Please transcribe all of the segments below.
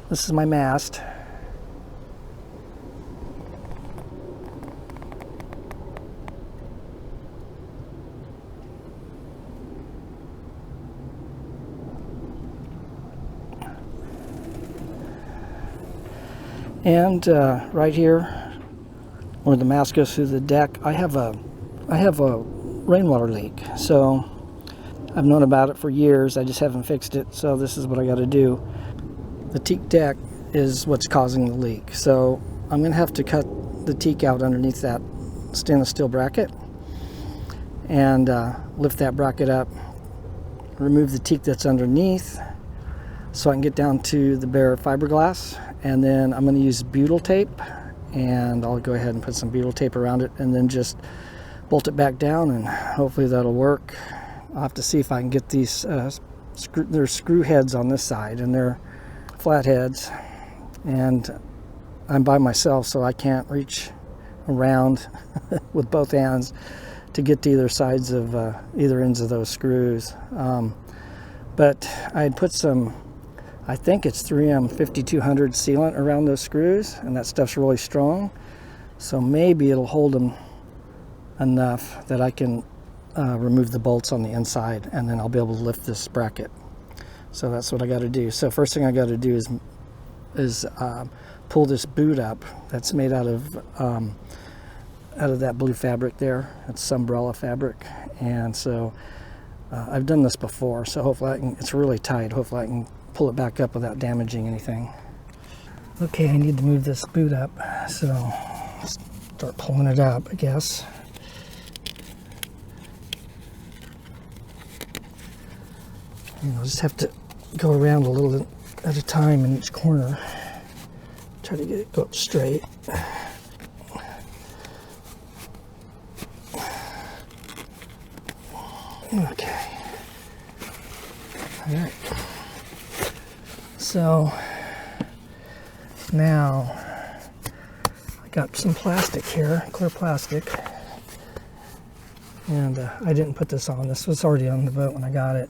This is my mast. And right here, where the mast goes through the deck, I have a rainwater leak. So I've known about it for years. I just haven't fixed it. So this is what I got to do. The teak deck is what's causing the leak. So I'm going to have to cut the teak out underneath that stainless steel bracket and lift that bracket up, remove the teak that's underneath so I can get down to the bare fiberglass. And then I'm going to use butyl tape, and I'll go ahead and put some butyl tape around it and then just bolt it back down, and hopefully that'll work. I'll have to see if I can get these there's screw heads on this side, and they're flat heads, and I'm by myself, so I can't reach around with both hands to get to either sides of either ends of those screws. But I had put some, I think it's 3M 5200 sealant around those screws, and that stuff's really strong, so maybe it'll hold them enough that I can remove the bolts on the inside, and then I'll be able to lift this bracket. So that's what I got to do. So first thing I got to do is pull this boot up that's made out of that blue fabric there. It's umbrella fabric, and so I've done this before, so hopefully it's really tight. Hopefully I can pull it back up without damaging anything. Okay, I need to move this boot up, so start pulling it up, I guess. And I'll just have to go around a little at a time in each corner. Try to get it go up straight. Okay. All right. So now I got some plastic here, clear plastic, and I didn't put this on. This was already on the boat when I got it,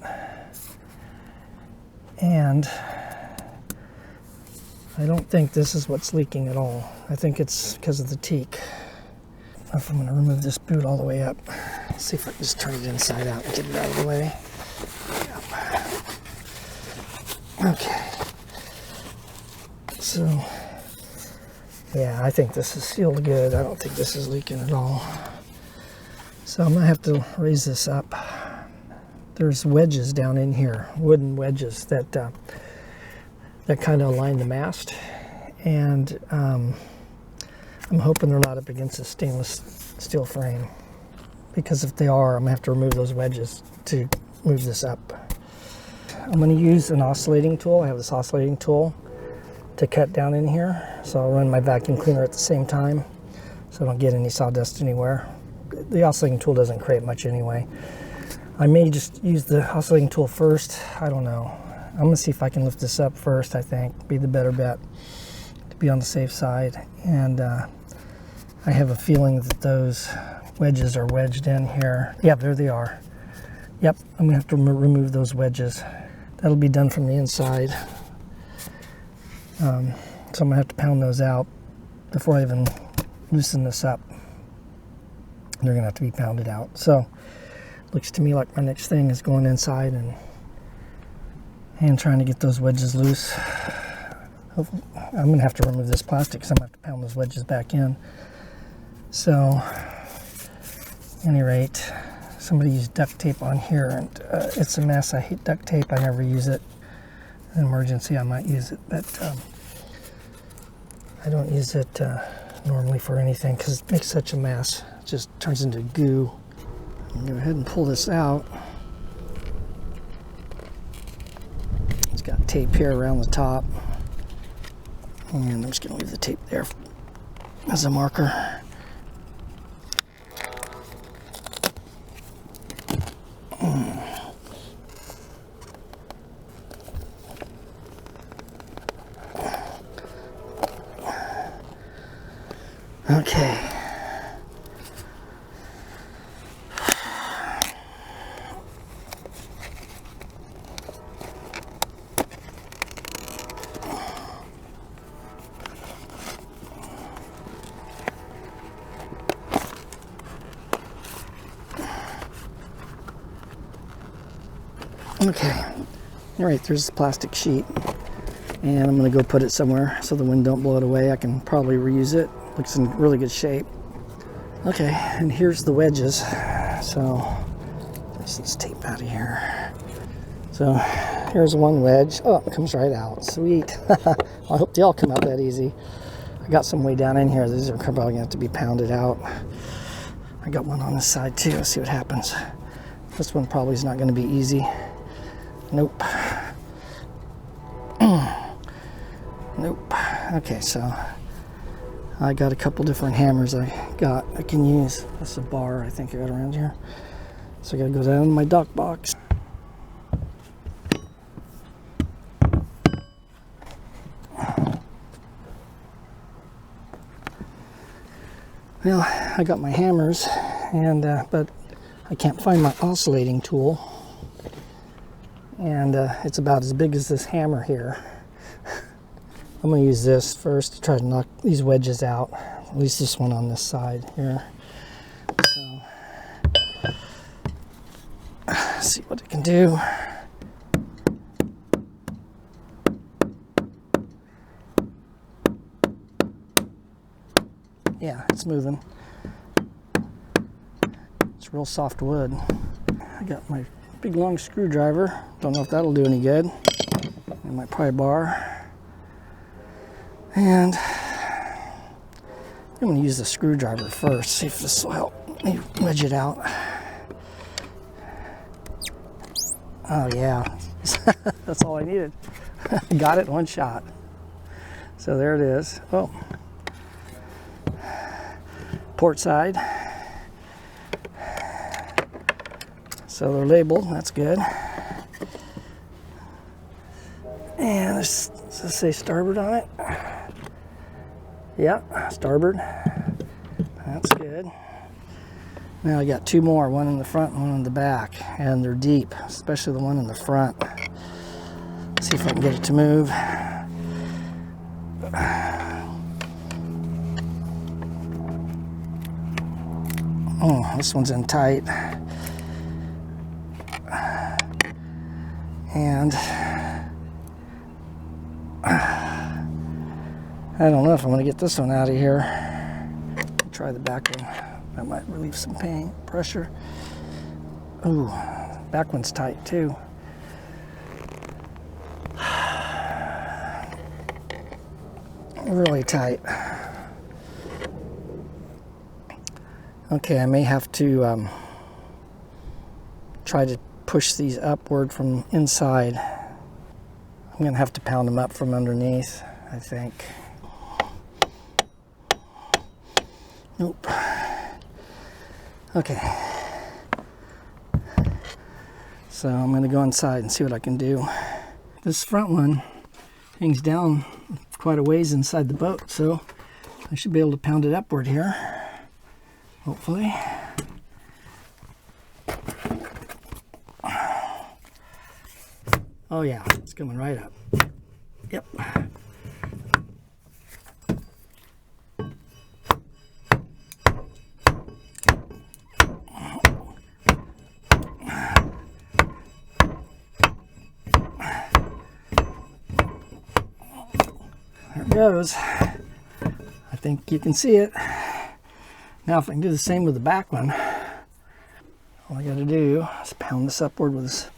and I don't think this is what's leaking at all. I think it's because of the teak. If I'm going to remove this boot all the way up, let's see if I can just turn it inside out and get it out of the way. Yep. Okay. So, yeah, I think this is sealed good. I don't think this is leaking at all. So I'm going to have to raise this up. There's wedges down in here, wooden wedges that kind of align the mast. And I'm hoping they're not up against a stainless steel frame, because if they are, I'm going to have to remove those wedges to move this up. I'm going to use an oscillating tool. I have this oscillating tool to cut down in here, so I'll run my vacuum cleaner at the same time so I don't get any sawdust anywhere. The oscillating tool doesn't create much anyway. I may just use the oscillating tool first. I don't know. I'm going to see if I can lift this up first. I think be the better bet to be on the safe side. And I have a feeling that those wedges are wedged in here. Yeah, there they are. Yep, I'm going to have to remove those wedges. That'll be done from the inside. So I'm going to have to pound those out before I even loosen this up. They're going to have to be pounded out. So looks to me like my next thing is going inside and trying to get those wedges loose. Hopefully, I'm going to have to remove this plastic because I'm going to have to pound those wedges back in. So, at any rate, somebody used duct tape on here, and it's a mess. I hate duct tape. I never use it. In an emergency, I might use it, but I don't use it normally for anything because it makes such a mess. It just turns into goo. I'm going to go ahead and pull this out. It's got tape here around the top, and I'm just going to leave the tape there as a marker. Okay. Okay, all right, there's the plastic sheet. And I'm gonna go put it somewhere so the wind don't blow it away. I can probably reuse it. Looks in really good shape. Okay, and here's the wedges. So, there's this tape out of here. So, here's one wedge. Oh, it comes right out. Sweet. I hope they all come out that easy. I got some way down in here. These are probably gonna have to be pounded out. I got one on this side too. Let's see what happens. This one probably is not gonna be easy. Nope. Nope. Okay, so I got a couple different hammers I can use. That's a bar I think I got around here. So I gotta go down to my dock box. Well, I got my hammers, and but I can't find my oscillating tool. And it's about as big as this hammer here. I'm going to use this first to try to knock these wedges out. At least this one on this side here. So, let's see what it can do. Yeah, it's moving. It's real soft wood. I got my big long screwdriver. Don't know if that'll do any good. And my pry bar. And I'm going to use the screwdriver first, see if this will help me wedge it out. Oh yeah, that's all I needed. Got it in one shot. So there it is. Oh, port side. So they're labeled, that's good. And does this say starboard on it? Yeah, starboard. That's good. Now I got two more, one in the front and one in the back, and they're deep, especially the one in the front. Let's see if I can get it to move. Oh, this one's in tight. And I don't know if I'm going to get this one out of here. Try the back one. That might relieve some pain, pressure. Ooh, back one's tight too. Really tight. Okay, I may have to try to push these upward from inside. I'm going to have to pound them up from underneath, I think. Nope. Okay. So I'm going to go inside and see what I can do. This front one hangs down quite a ways inside the boat, so I should be able to pound it upward here, hopefully. Oh yeah, it's coming right up. Yep. There it goes. I think you can see it. Now if I can do the same with the back one, all I gotta do is pound this upward with this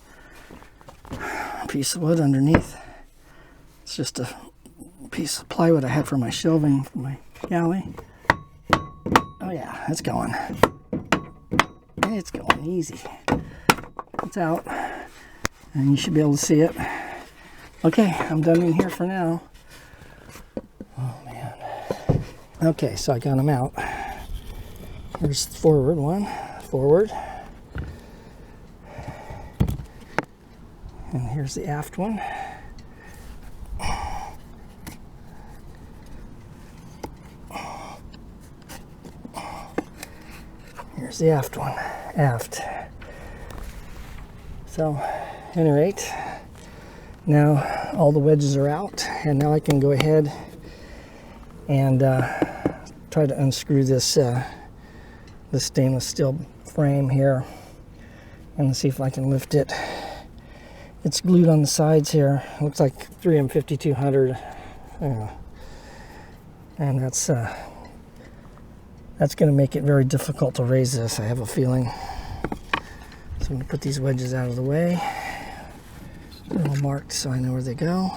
piece of wood underneath. It's just a piece of plywood I had for my shelving for my galley. Oh yeah, it's going. It's going easy. It's out, and you should be able to see it. Okay, I'm done in here for now. Oh man. Okay, so I got them out. Here's the forward one. Forward. And here's the aft one. Here's the aft one. Aft. So, at any rate, now all the wedges are out, and now I can go ahead and try to unscrew this this stainless steel frame here, and see if I can lift it It's glued on the sides here. Looks like 3M5200. And that's going to make it very difficult to raise this, I have a feeling. So I'm going to put these wedges out of the way. They're all marked so I know where they go.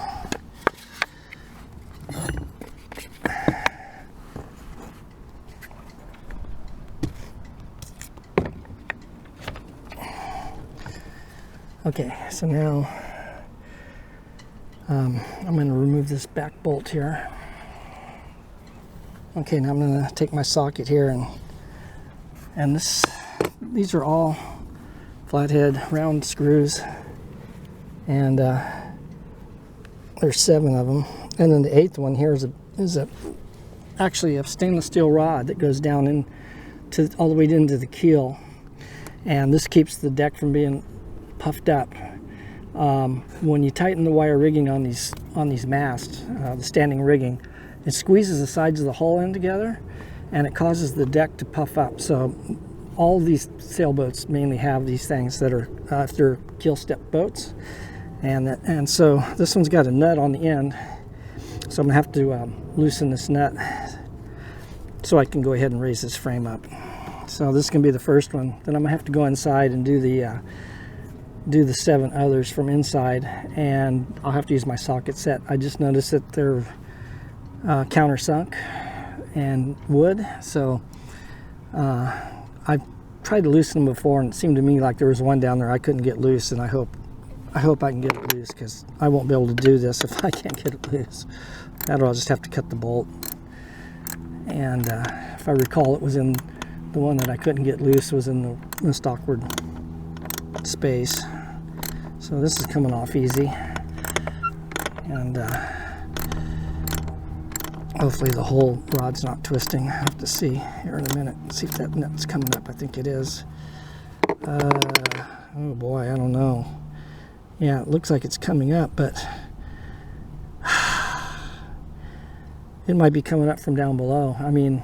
Okay, so now I'm going to remove this back bolt here. Okay, now I'm going to take my socket here and these are all flathead round screws, and there's 7 of them. And then the 8th one here is actually a stainless steel rod that goes down all the way into the keel, and this keeps the deck from being puffed up. When you tighten the wire rigging on these masts, the standing rigging, it squeezes the sides of the hull in together, and it causes the deck to puff up. So all these sailboats mainly have these things that are if they're keel step boats, and so this one's got a nut on the end. So I'm gonna have to loosen this nut so I can go ahead and raise this frame up. So this can be the first one. Then I'm gonna have to go inside and do the 7 others from inside, and I'll have to use my socket set. I just noticed that they're countersunk and wood, so I've tried to loosen them before, and it seemed to me like there was one down there I couldn't get loose, and I hope I can get it loose, because I won't be able to do this if I can't get it loose. I'll just have to cut the bolt, and if I recall, it was in the one that I couldn't get loose was in the most awkward space. So this is coming off easy, and hopefully the whole rod's not twisting. I'll have to see here in a minute. See if that nut's coming up. I think it is. Oh boy, I don't know. Yeah, it looks like it's coming up, but it might be coming up from down below. I mean,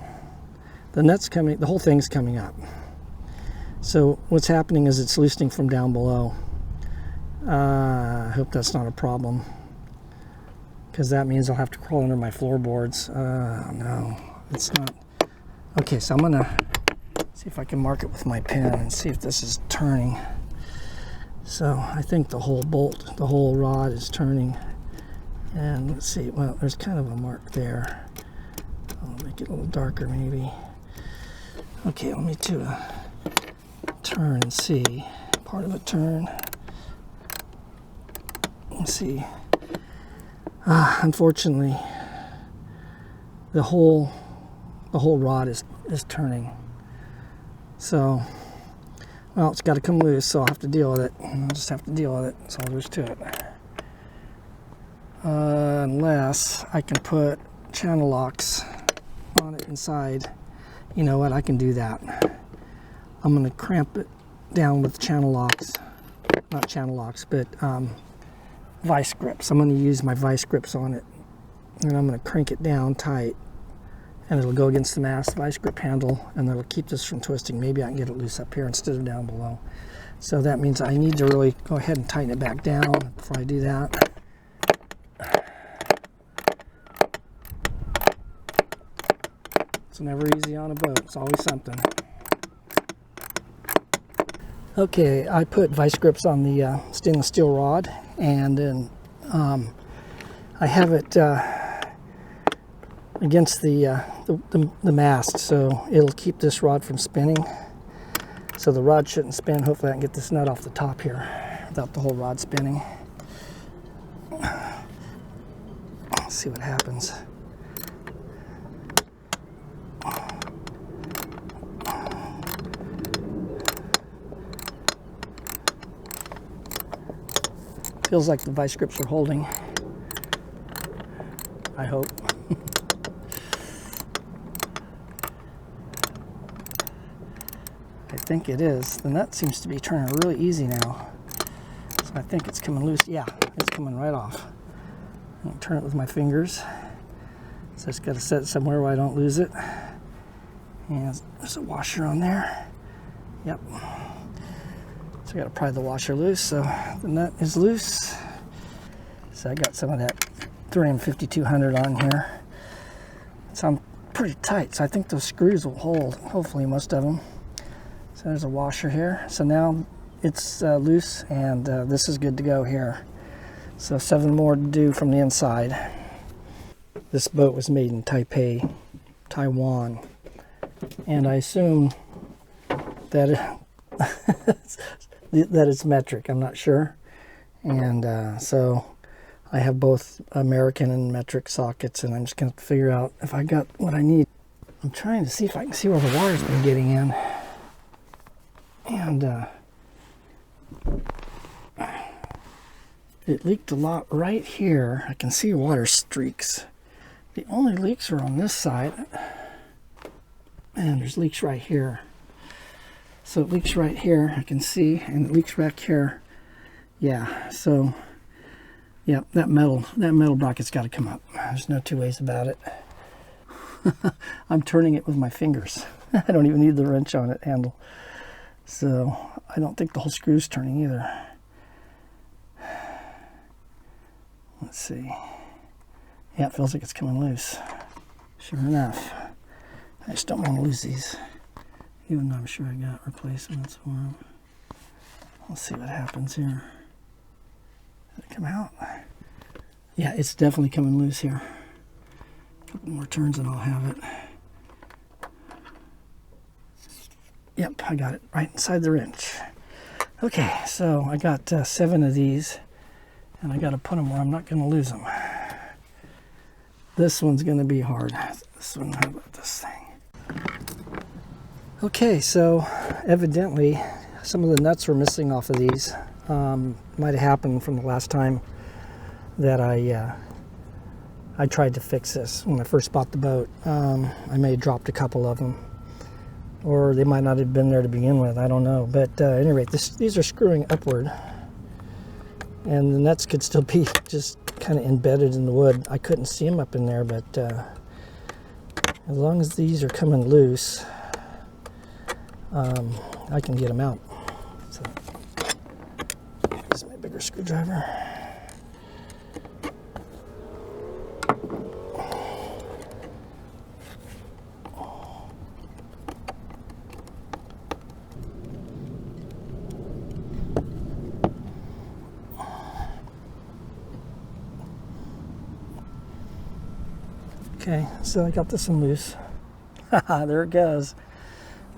the nut's coming, the whole thing's coming up. So what's happening is it's loosening from down below. I hope that's not a problem, because that means I'll have to crawl under my floorboards. No, it's not. Okay, so I'm gonna see if I can mark it with my pen and see if this is turning. So I think the whole bolt, the whole rod is turning. And let's see, well, there's kind of a mark there. I'll make it a little darker maybe. Okay, let me do a turn and see. Part of a turn. Let's see. Unfortunately, the whole rod is turning. So, well, it's got to come loose, so I'll have to deal with it. I'll just have to deal with it. That's all there is to it. Unless I can put channel locks on it inside. You know what? I can do that. I'm going to cramp it down with channel locks. Not channel locks, but vice grips. I'm going to use my vice grips on it, and I'm going to crank it down tight, and it'll go against the mast vice grip handle, and that'll keep this from twisting. Maybe I can get it loose up here instead of down below. So that means I need to really go ahead and tighten it back down before I do that. It's never easy on a boat. It's always something. Okay, I put vice grips on the stainless steel rod, and then I have it against the mast, so it'll keep this rod from spinning. So the rod shouldn't spin. Hopefully I can get this nut off the top here without the whole rod spinning. Let's see what happens. Feels like the vice grips are holding. I hope. I think it is. The nut seems to be turning really easy now. So I think it's coming loose. Yeah, it's coming right off. I'll turn it with my fingers. So I just got to set it somewhere where I don't lose it. And there's a washer on there. Yep. So So I got to pry the washer loose, so the nut is loose. So I got some of that 3M 5200 on here. So I'm pretty tight, so I think those screws will hold, hopefully most of them. So there's a washer here. So now it's loose, and this is good to go here. So 7 more to do from the inside. This boat was made in Taipei, Taiwan, and I assume that that it's metric. I'm not sure, and so I have both American and metric sockets, and I'm just going to figure out if I got what I need. I'm trying to see if I can see where the water's been getting in, and it leaked a lot right here. I can see water streaks. The only leaks are on this side, and there's leaks right here. So it leaks right here, I can see, and it leaks back here. Yeah, so yeah, that metal bracket's got to come up. There's no two ways about it. I'm turning it with my fingers. I don't even need the wrench on it handle. So I don't think the whole screw's turning either. Let's see. Yeah, it feels like it's coming loose. Sure enough. I just don't want to lose these, even though I'm sure I got replacements for them. Let's see what happens here. Did it come out? Yeah, it's definitely coming loose here. A couple more turns and I'll have it. Yep, I got it right inside the wrench. Okay, so I got 7 of these, and I got to put them where I'm not going to lose them. This one's going to be hard. This one, how about this thing? Okay, so evidently some of the nuts were missing off of these. Might have happened from the last time that I tried to fix this when I first bought the boat. I may have dropped a couple of them, or they might not have been there to begin with. I don't know. But at any rate, these are screwing upward, and the nuts could still be just kind of embedded in the wood. I couldn't see them up in there, but as long as these are coming loose, I can get them out. So this is my bigger screwdriver. Okay, so I got this one loose. There it goes.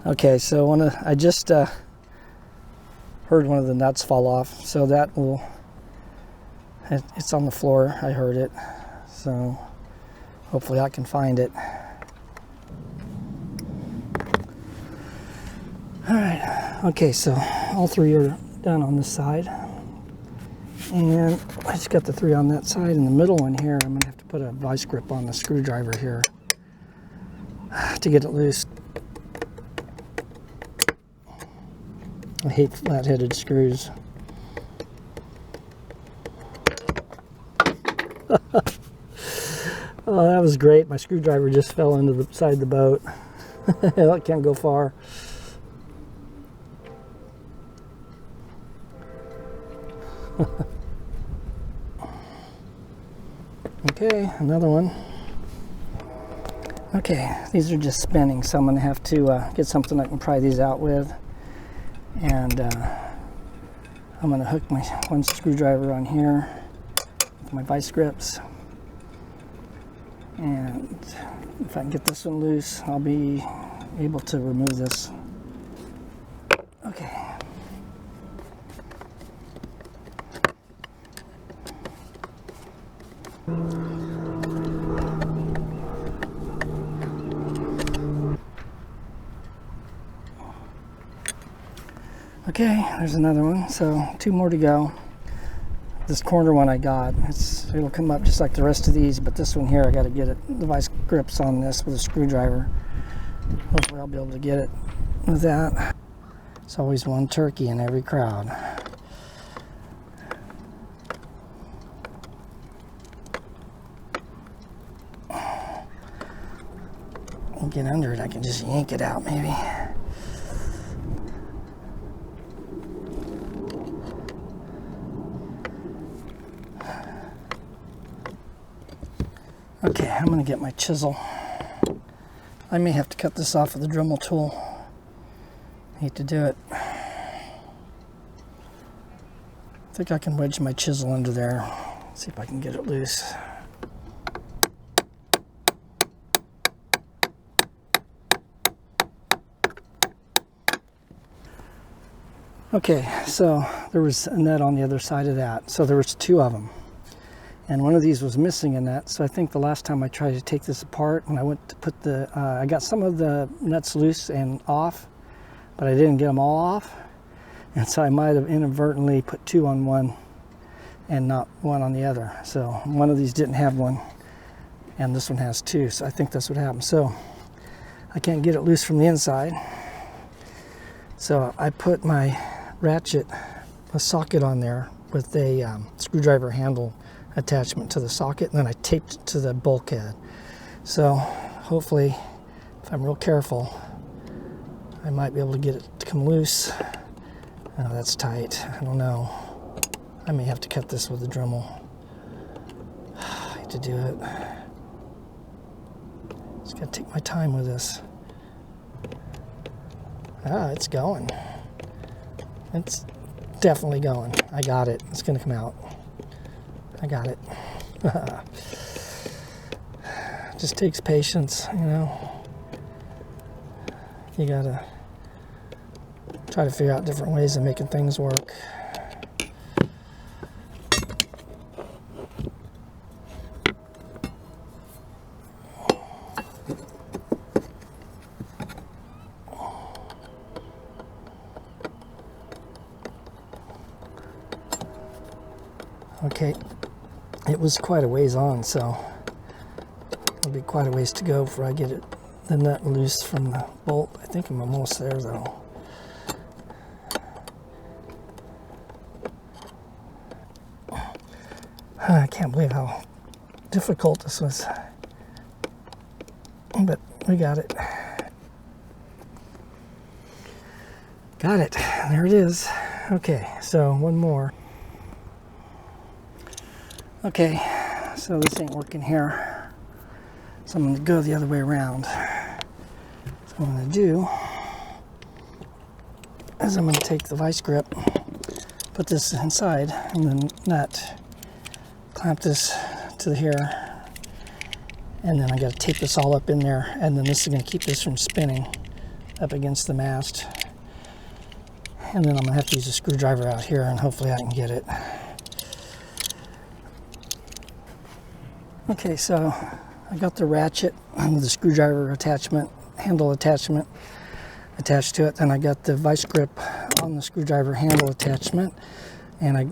Okay, so I just heard one of the nuts fall off, so that will, it's on the floor. I heard it, so hopefully I can find it. All right, okay, so all 3 are done on this side, and I just got the 3 on that side. In the middle one here, I'm gonna have to put a vice grip on the screwdriver here to get it loose. I hate flat-headed screws. Oh, that was great. My screwdriver just fell into the side of the boat. It can't go far. Okay, another one. Okay, these are just spinning, so I'm going to have to get something I can pry these out with. And I'm going to hook my one screwdriver on here with my vice grips. And if I can get this one loose, I'll be able to remove this. Okay. Okay, there's another one. So 2 more to go. This corner one I got, it'll come up just like the rest of these, but this one here I got to get the vice grips on this with a screwdriver. Hopefully I'll be able to get it with that. It's always one turkey in every crowd. I'll get under it, I can just yank it out maybe. Okay, I'm going to get my chisel. I may have to cut this off with a Dremel tool. Hate to do it. I think I can wedge my chisel under there. See if I can get it loose. Okay, so there was a net on the other side of that. So there was two of them. And one of these was missing in that. So I think the last time I tried to take this apart, when I went to put the, I got some of the nuts loose and off, but I didn't get them all off. And so I might have inadvertently put two on one and not one on the other. So one of these didn't have one and this one has two. So I think that's what happened. So I can't get it loose from the inside. So I put my ratchet, a socket on there with a screwdriver handle attachment to the socket, and then I taped it to the bulkhead. So hopefully, if I'm real careful, I might be able to get it to come loose. Oh, that's tight. I don't know. I may have to cut this with a Dremel. I hate to do it. Just gotta take my time with this. Ah, it's going. It's definitely going. I got it. It's gonna come out. I got it. Just takes patience, you know. You gotta try to figure out different ways of making things work. Okay, it was quite a ways on, so it'll be quite a ways to go before I get it, the nut loose from the bolt. I think I'm almost there though. I can't believe how difficult this was, but we got it. Got it, there it is. Okay, so one more. Okay, so this ain't working here, so I'm going to go the other way around. So what I'm going to do is I'm going to take the vice grip, put this inside, and then nut, clamp this to here, and then I got to tape this all up in there, and then this is going to keep this from spinning up against the mast. And then I'm going to have to use a screwdriver out here, and hopefully I can get it. Okay, so I got the ratchet with the screwdriver attachment, handle attachment attached to it. Then I got the vice grip on the screwdriver handle attachment, and I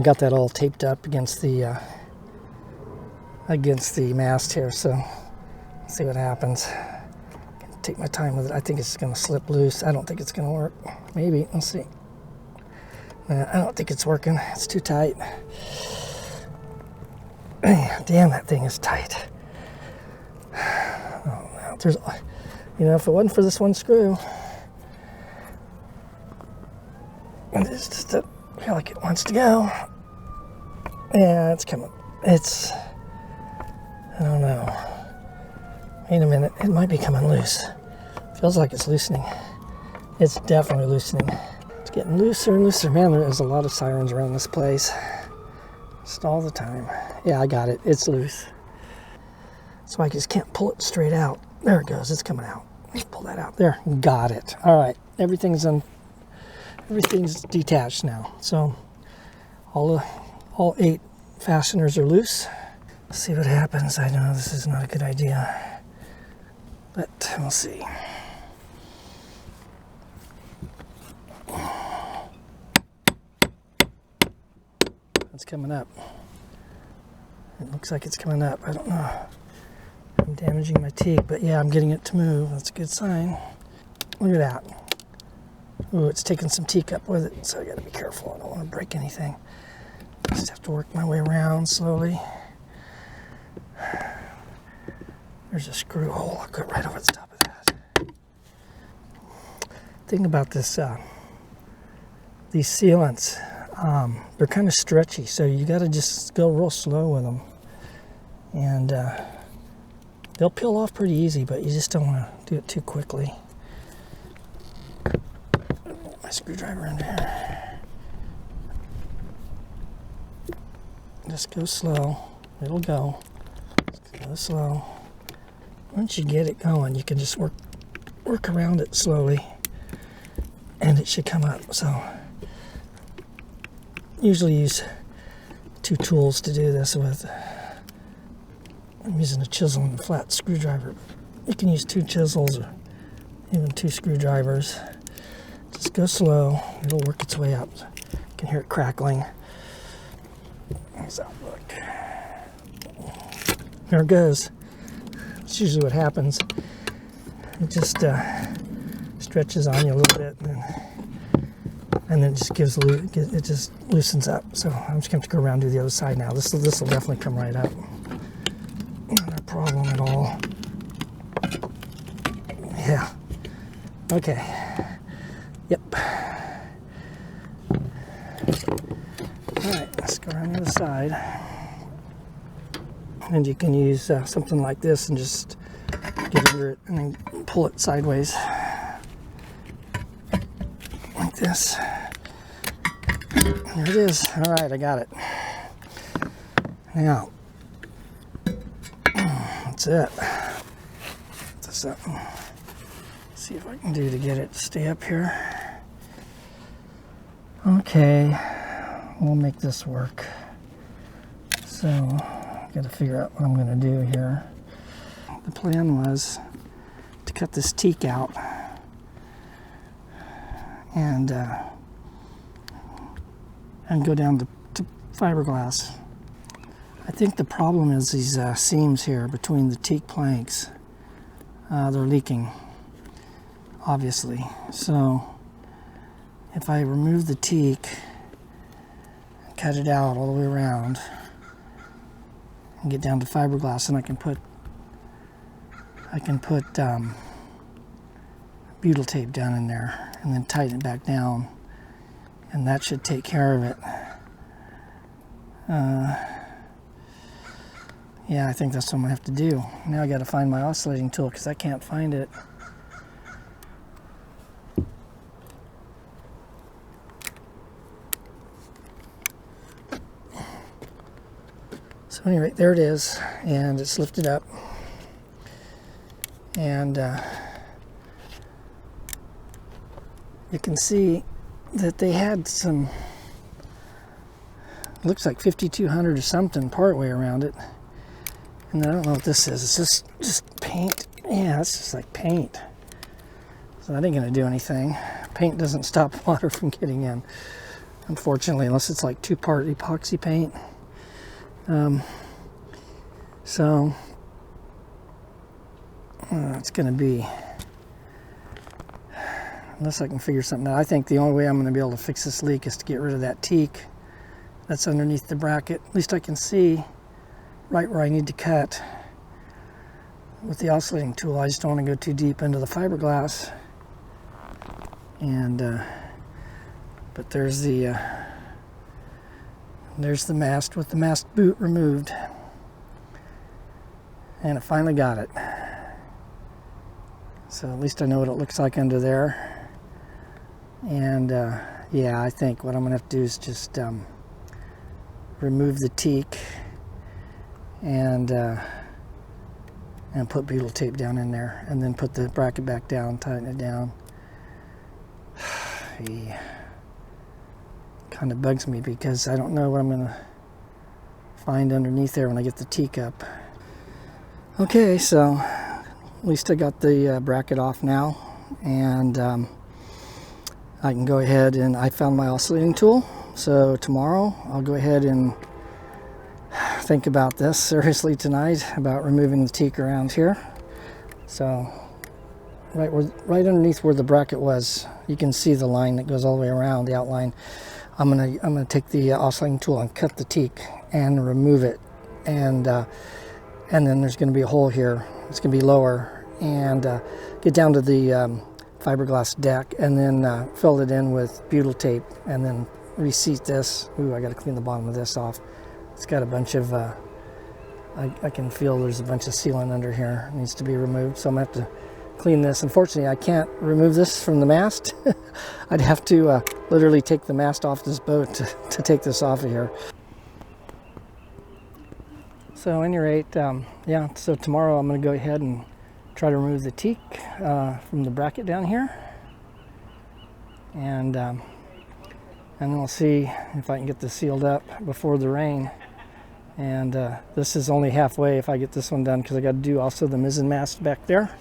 got that all taped up against the mast here. So let's see what happens. Take my time with it. I think it's going to slip loose. I don't think it's going to work. Maybe. Let's see. I don't think it's working. It's too tight. Damn, that thing is tight. Oh, there's, you know, if it wasn't for this one screw, it's just I feel like it wants to go. Yeah, it's coming. It's, I don't know. Wait a minute, it might be coming loose. Feels like it's loosening. It's definitely loosening. It's getting looser and looser. Man, there is a lot of sirens around this place. Just all the time. Yeah, I got it. It's loose. So I just can't pull it straight out. There it goes. It's coming out. Let's pull that out. There. Got it. All right. Everything's detached now. So all 8 fasteners are loose. Let's see what happens. I know this is not a good idea, but we'll see. It's coming up. It looks like it's coming up. I don't know. I'm damaging my teeth, but yeah, I'm getting it to move. That's a good sign. Look at that. Ooh, it's taking some teak up with it, so I gotta be careful. I don't want to break anything. Just have to work my way around slowly. There's a screw hole. I'll go right over the top of that. Thing about this, these sealants, they're kind of stretchy, so you got to just go real slow with them. And they'll peel off pretty easy, but you just don't want to do it too quickly. Put my screwdriver in here. Just go slow. It'll go. Just go slow. Once you get it going, you can just work around it slowly, and it should come up. So usually use 2 tools to do this with. I'm using a chisel and a flat screwdriver. You can use 2 chisels or even 2 screwdrivers. Just go slow. It'll work its way up. You can hear it crackling. How's that look? There it goes. That's usually what happens. It just stretches on you a little bit, and then it just it just loosens up. So I'm just going to go around and do the other side now. This will definitely come right up. Not a problem at all. Yeah. Okay. Yep. All right, let's go around the other side. And you can use something like this and just get under it and then pull it sideways like this. There it is. All right, I got it. Now, that's it. That's it. See if I can do to get it to stay up here. Okay, we'll make this work. So, got to figure out what I'm going to do here. The plan was to cut this teak out and go down to fiberglass. I think the problem is these seams here between the teak planks. They're leaking, obviously. So if I remove the teak and cut it out all the way around and get down to fiberglass, and I can put butyl tape down in there and then tighten it back down, and that should take care of it. Yeah, I think that's what I'm gonna have to do. Now I gotta find my oscillating tool because I can't find it. So anyway, there it is, and it's lifted up. And you can see that they had some, looks like 5200 or something part way around it. And I don't know what this is. It's just paint. Yeah, it's just like paint. So that ain't gonna do anything. Paint doesn't stop water from getting in, unfortunately, unless it's like 2-part epoxy paint. So it's gonna be, unless I can figure something out. I think the only way I'm gonna be able to fix this leak is to get rid of that teak that's underneath the bracket. At least I can see right where I need to cut with the oscillating tool. I just don't want to go too deep into the fiberglass. And but there's the mast with the mast boot removed, and I finally got it. So at least I know what it looks like under there. And yeah, I think what I'm gonna have to do is just remove the teak and put butyl tape down in there, and then put the bracket back down, tighten it down. Kind of bugs me because I don't know what I'm gonna find underneath there when I get the teak up. Okay, so at least I got the bracket off now, and I can go ahead, and I found my oscillating tool. So tomorrow I'll go ahead and think about this seriously tonight, about removing the teak around here. So right underneath where the bracket was, you can see the line that goes all the way around the outline. I'm gonna take the oscillating tool and cut the teak and remove it, and then there's gonna be a hole here. It's gonna be lower, and get down to the fiberglass deck, and then fill it in with butyl tape, and then reseat this. Ooh, I gotta clean the bottom of this off. It's got a bunch of I can feel there's a bunch of sealant under here. It needs to be removed, so I'm going to have to clean this. Unfortunately, I can't remove this from the mast. I'd have to literally take the mast off this boat to take this off of here. So at any rate, yeah, so tomorrow I'm going to go ahead and try to remove the teak from the bracket down here. And then we'll see if I can get this sealed up before the rain. And this is only halfway if I get this one done, because I got to do also the mizzen mast back there.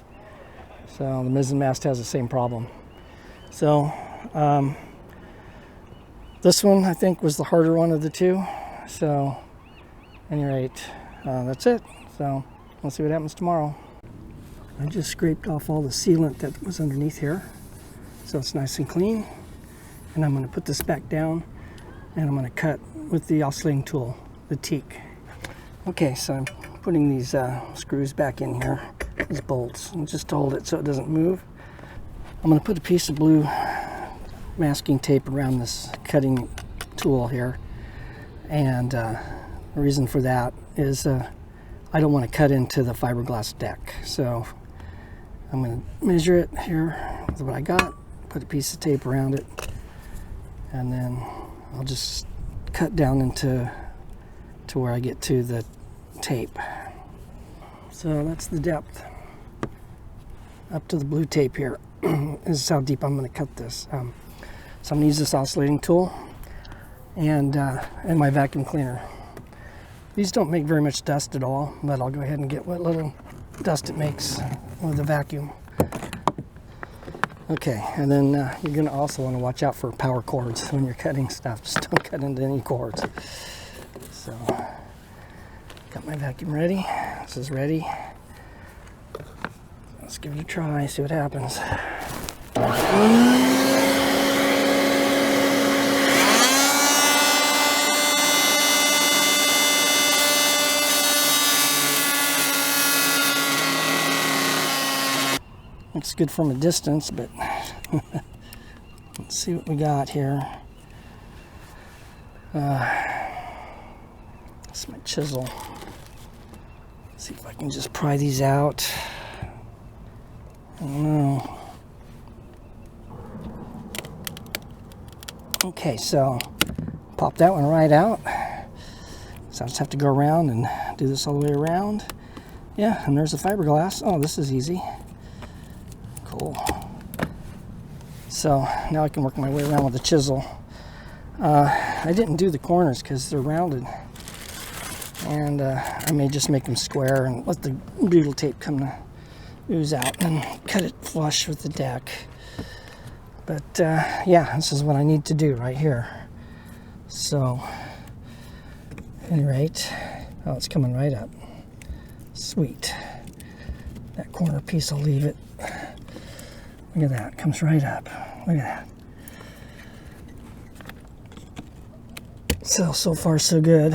So the mizzen mast has the same problem. So this one I think was the harder one of the two. So at any rate, that's it. So we'll see what happens tomorrow. I just scraped off all the sealant that was underneath here, so it's nice and clean. And I'm going to put this back down, and I'm going to cut with the oscillating tool the teak. Okay, so I'm putting these screws back in here, these bolts, and just to hold it so it doesn't move. I'm going to put a piece of blue masking tape around this cutting tool here, and the reason for that is I don't want to cut into the fiberglass deck. So I'm going to measure it here with what I got, put a piece of tape around it, and then I'll just cut down into where I get to the tape. So that's the depth up to the blue tape here. This is how deep I'm going to cut this. So I'm going to use this oscillating tool and my vacuum cleaner. These don't make very much dust at all, but I'll go ahead and get what little dust it makes with the vacuum. Okay, and then you're going to also want to watch out for power cords when you're cutting stuff. Just don't cut into any cords. So, got my vacuum ready. This is ready. Let's give it a try, see what happens. Looks good from a distance, but let's see what we got here. That's my chisel. Let's see if I can just pry these out. I don't know. Okay, so pop that one right out. So I just have to go around and do this all the way around. Yeah, and there's the fiberglass. Oh, this is easy. Cool. So now I can work my way around with the chisel. I didn't do the corners because they're rounded, and I may just make them square and let the butyl tape come to ooze out and cut it flush with the deck. But yeah, this is what I need to do right here. So at any rate, oh, it's coming right up. Sweet. That corner piece, I'll leave it. Look at that, comes right up. Look at that. So far so good.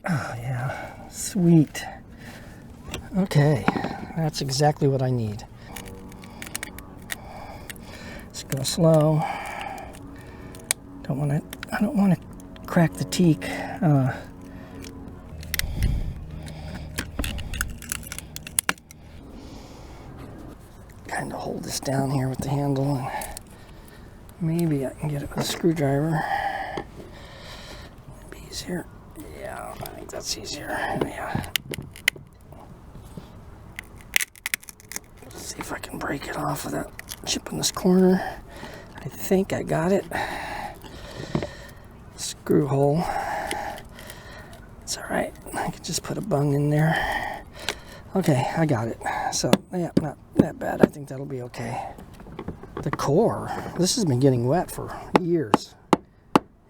Oh yeah, sweet. Okay, that's exactly what I need. Let's go slow. I don't want to crack the teak. Kind of hold this down here with the handle, and maybe I can get it with a screwdriver. Maybe easier. Yeah, I think that's easier. Yeah. Let's see if I can break it off of that chip in this corner. I think I got it. Screw hole. It's all right. I can just put a bung in there. Okay, I got it. So, yeah, not that bad. I think that'll be okay. The core, this has been getting wet for years,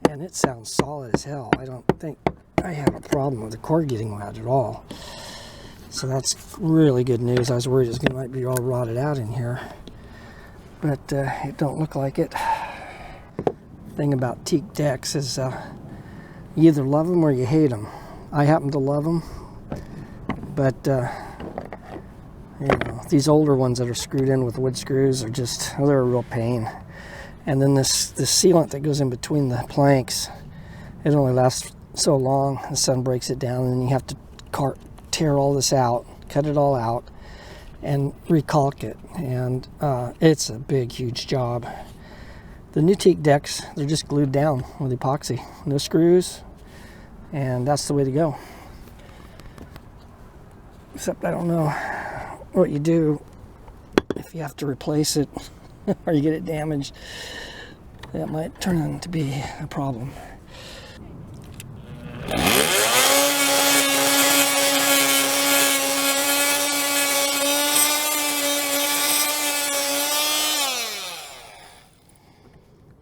and it sounds solid as hell. I don't think I have a problem with the core getting wet at all. So that's really good news. I was worried it might be all rotted out in here, but it don't look like it. Thing about teak decks is you either love them or you hate them. I happen to love them, but you know, these older ones that are screwed in with wood screws are just, they're a real pain. And then this sealant that goes in between the planks, it only lasts so long, the sun breaks it down, and you have to tear all this out, cut it all out, and recalk it. And it's a big, huge job. The new teak decks, they're just glued down with epoxy, no screws, and that's the way to go. Except I don't know what you do if you have to replace it or you get it damaged. That might turn out to be a problem.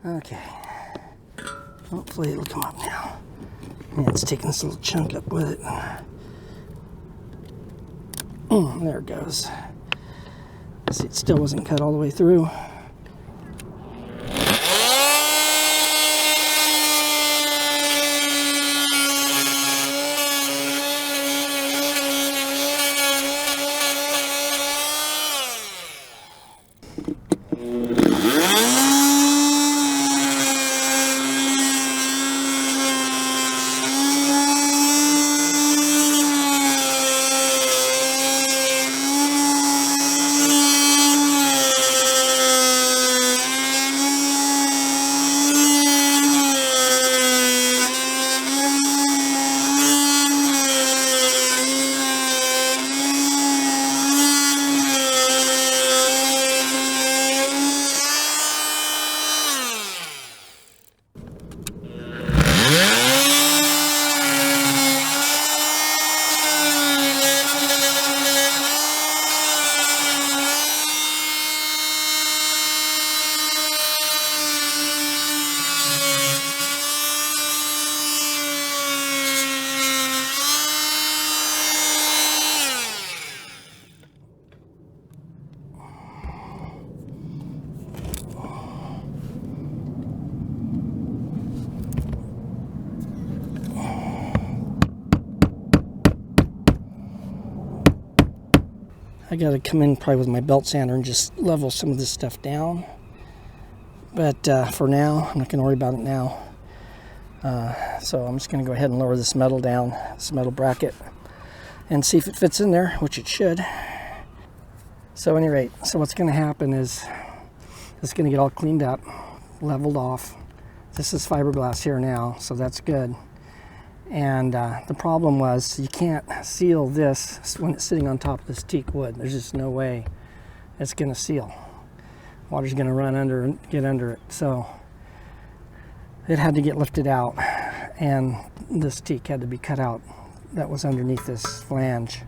Okay, hopefully it'll come up now. Yeah, it's taking this little chunk up with it. There it goes. See, it still wasn't cut all the way through. I gotta come in probably with my belt sander and just level some of this stuff down. But for now, I'm not gonna worry about it now. So I'm just gonna go ahead and lower this metal down, this metal bracket, and see if it fits in there, which it should. So at any rate, so what's gonna happen is it's gonna get all cleaned up, leveled off. This is fiberglass here now, so that's good. And the problem was you can't seal this when it's sitting on top of this teak wood. There's just no way it's going to seal. Water's going to run under and get under it. So it had to get lifted out, and this teak had to be cut out that was underneath this flange.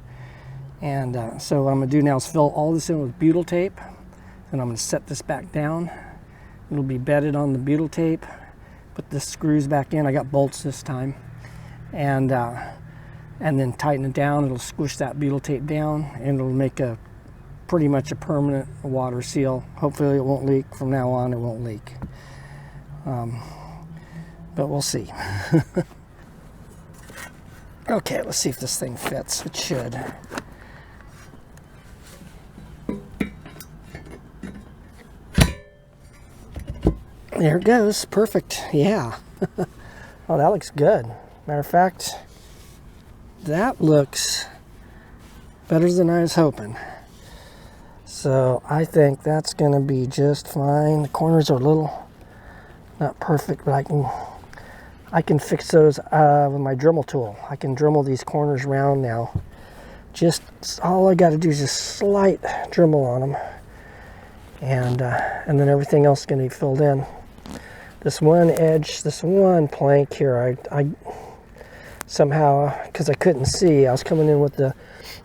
And so what I'm going to do now is fill all this in with butyl tape, and I'm going to set this back down. It'll be bedded on the butyl tape. Put the screws back in. I got bolts this time. And then tighten it down. It'll squish that butyl tape down, and it'll make a pretty much a permanent water seal. Hopefully it won't leak. From now on, it won't leak. But we'll see. Okay, let's see if this thing fits. It should. There it goes. Perfect. Yeah. Oh, that looks good. Matter of fact, that looks better than I was hoping. So I think that's going to be just fine. The corners are a little not perfect, but I can fix those with my Dremel tool. I can Dremel these corners round now. Just all I got to do is just slight Dremel on them, and then everything else is going to be filled in. This one edge, this one plank here, I somehow, because I couldn't see, I was coming in with the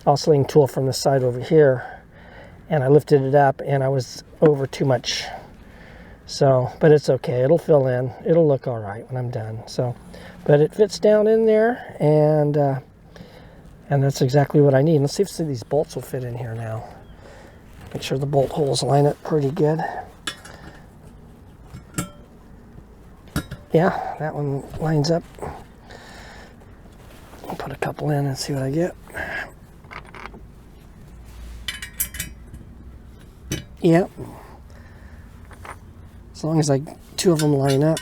oscillating tool from the side over here, and I lifted it up, and I was over too much. So, but it's okay. It'll fill in. It'll look all right when I'm done. So, but it fits down in there, and that's exactly what I need. Let's see if these bolts will fit in here now. Make sure the bolt holes line up pretty good. Yeah, that one lines up. I'll put a couple in and see what I get. Yep. As long as two of them line up.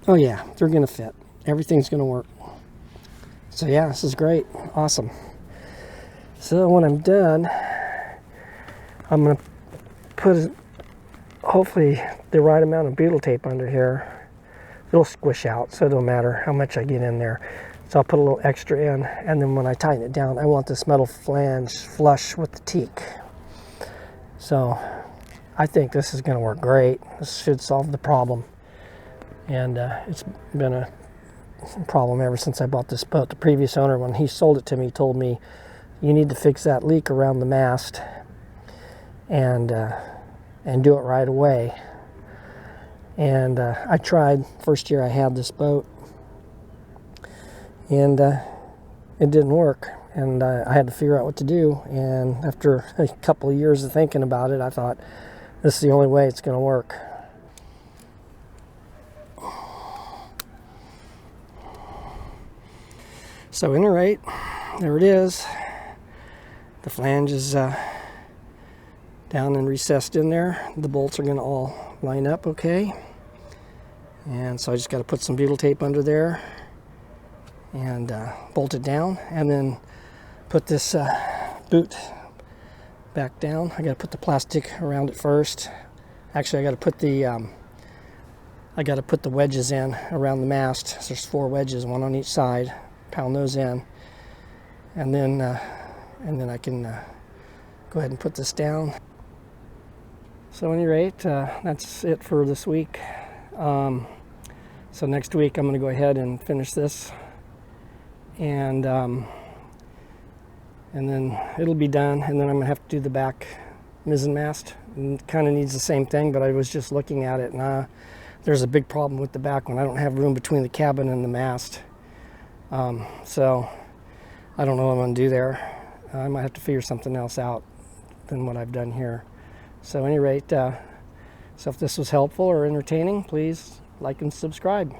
Oh yeah, they're gonna fit. Everything's gonna work. So yeah, this is great. Awesome. So when I'm done, I'm gonna put hopefully the right amount of butyl tape under here. It'll squish out, so it don't matter how much I get in there. So I'll put a little extra in, and then when I tighten it down, I want this metal flange flush with the teak. So I think this is gonna work great. This should solve the problem. And it's been a problem ever since I bought this boat. The previous owner, when he sold it to me, told me, you need to fix that leak around the mast and do it right away. And I tried first year I had this boat, and it didn't work. And I had to figure out what to do. And after a couple of years of thinking about it, I thought, this is the only way it's going to work. So, at any rate, there it is. The flange is down and recessed in there. The bolts are going to all line up okay. And so I just got to put some butyl tape under there and bolt it down, and then put this boot back down. I got to put the plastic around it first. Actually, I got to put the wedges in around the mast. So there's 4 wedges, one on each side. Pound those in, and then I can go ahead and put this down. So at any rate, that's it for this week. So next week I'm going to go ahead and finish this, and then it'll be done, and then I'm going to have to do the back mizzen mast. It kind of needs the same thing, but I was just looking at it, and there's a big problem with the back one. I don't have room between the cabin and the mast. So I don't know what I'm going to do there. I might have to figure something else out than what I've done here. So at any rate, so if this was helpful or entertaining, please like and subscribe.